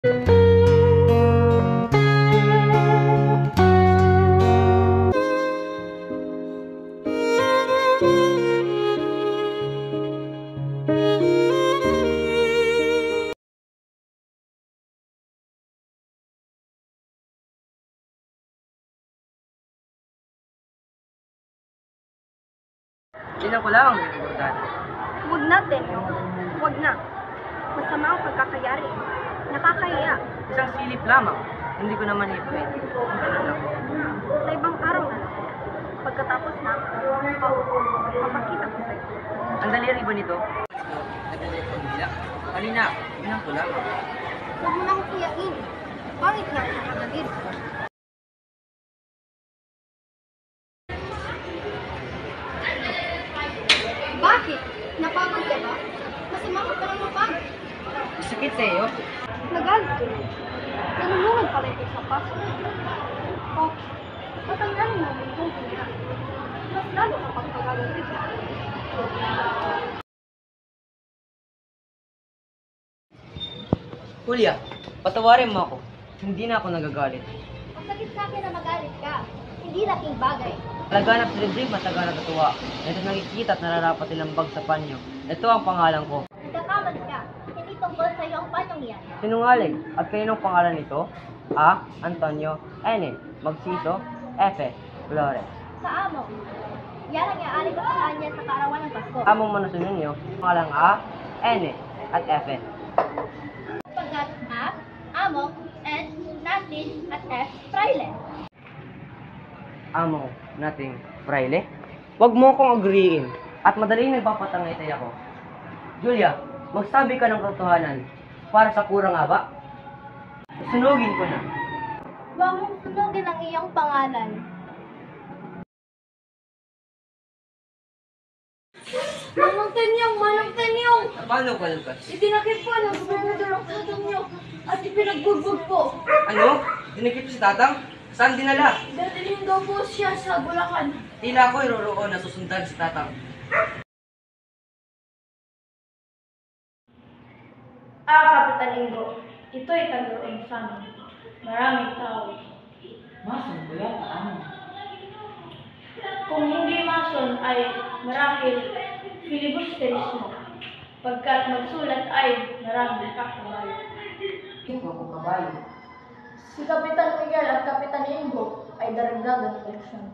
Tingnan ko lang ang importante. Huwag na, Tenyo. Huwag na. Masama ang pagkakayari. Nakakahiya. Isang silip lamang. Hindi ko naman ipwede. Sa ibang araw na lang. Pagkatapos na, mapakita ko sa'yo. Ang daliri ba nito? Nagdalit ang bilak. Halina, tingnan ko lang. Huwag mo na akong kuyain. Pangit nga ang nakagalit. Bakit? Napagod ka ba? Masama ka pa lang mapagod. Sakit sa iyo? Nagalit ko. Nalulungan pa rin ko sa paso. O, matanggalin mo ang kong kanya. Mas lalo kapag pagagalit ka. Julia, patawarin mo ako. Hindi na ako nagagalit. Masakit sa akin na magalit ka. Hindi laking bagay. Laganap si Redrick, matagal na tatuwa. Ito nakikita at nararapat ilambag sa panyo. Ito ang pangalan ko. Nagkakamali ka. Hindi tungkol sa iyo ang panyong yan. Sinungaling. At kaninong pangalan nito? A. Antonio. N. Magsiso. F. Flores. Sa amo. Yan ang iaari ko sa kanya sa kaarawan ng Pasko. Among manusun ninyo, pangalang A, N, at F. Pagkat A, amo, N, natin, at F, fraile. Amo nating fraile? Huwag mo akong agreein at madaling nagpapatangaytay ako. Julia, magsabi ka ng katotohanan. Para sa kurang nga ba? Sunugin ko na. Huwag mong sunugin ang iyong pangalan. Manong Tenyong! Manong Tenyong! Paano ka, Lucas? Itinakip po ng gobernador ang tatang niyo at ipinagbugbog po. Ano? Dinikip si Tatang? Saan dinala? Dadalhin daw po siya sa Bulacan. Tila ko iroroon na susundan si Tatang. Kapitan Ingo. Ito'y taguin sa amin. Maraming tao. Masan ko yata, ano? Kung hindi mason ay marahil filibusterismo. Pagkat magsulat ay maraming kakabayo. Ikaw ako kabayo. Si Kapitan Miguel at Kapitan Ingo ay daragdagang eleksyon.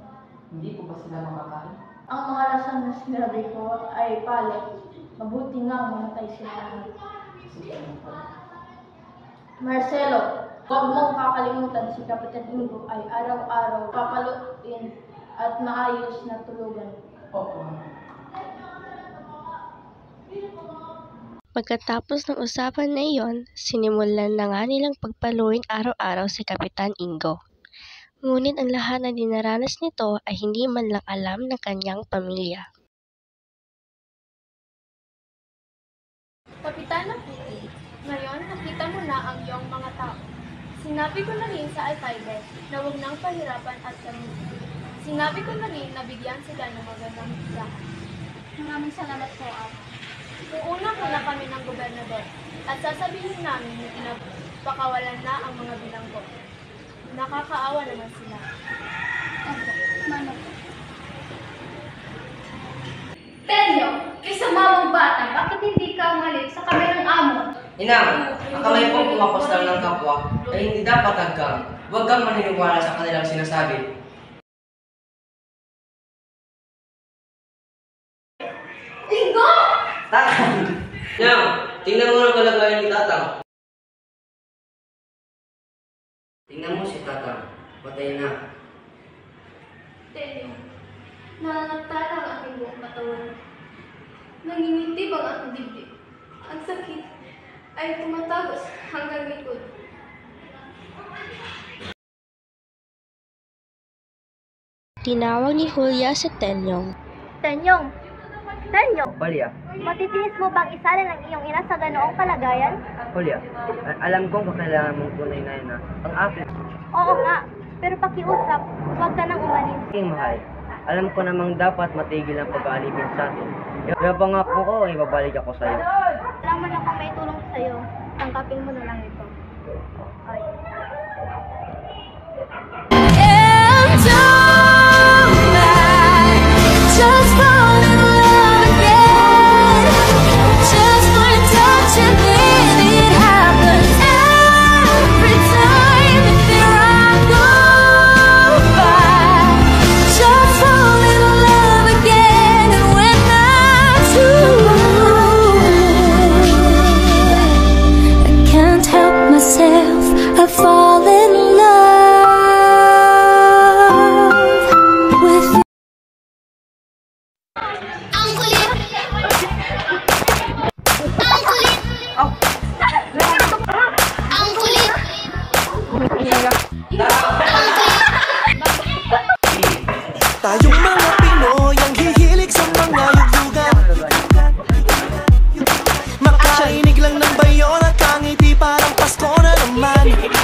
Hindi ko ba sila makakain? Ang mga lasang na sinabi ko ay palo. Mabuti nga mamatay sila. Marcelo, huwag mong kakalimutan si Kapitan Ingo ay araw-araw papaluin at maayos na tulugan. Oo. Pagkatapos ng usapan na iyon, sinimulan na nga nilang pagpaluin araw-araw si Kapitan Ingo. Ngunit ang lahat na dinaranas nito ay hindi man lang alam ng kanyang pamilya. Kapitana Puti, ngayon nakita mo na ang iyong mga tao. Sinabi ko na rin sa alkalde na huwag nang pahirapan at kamutin. Sinabi ko na rin na bigyan sila ng magandang hilahan. Maraming salamat po, Ate. Uuna ko na kami ng gobernador at sasabihin namin na pinapakawalan na ang mga bilanggo. Nakakaawa naman sila. Opo, mama po. Tenyo, isama mong bata, bakit hindi ka umalit sa kamay ng amo? Inang, ang kamay pong tumapos lang ng kapwa ay hindi dapat haggang. Huwag kang maniniwala sa kanilang sinasabi. Ingo! Tatang! Inang, tingnan mo ang kalagayan ni Tatang. Tingnan mo si Tatang. Patay na. Tenyo, nananagtala ang aking buong katawan. Nanginitib ang aking dibdib. Ang sakit ay tumatagos hanggang likod. Tinawag ni Julia si Tenyong. Tenyong! Tenyong! Julia, Matitiis mo bang isalin ang iyong ina sa ganoong kalagayan? Julia, alam kong kakailangan mong tunay na ina ang aking Oo nga, pero pakiusap, huwag ka nang umalis. mahal. Alam ko namang dapat matigil ang pag-aalipin sa atin. Kaya pangako ko ay babalik ako sa iyo. Alam mo na kung may tulong sa'yo, tangkapin mo na lang ito. naman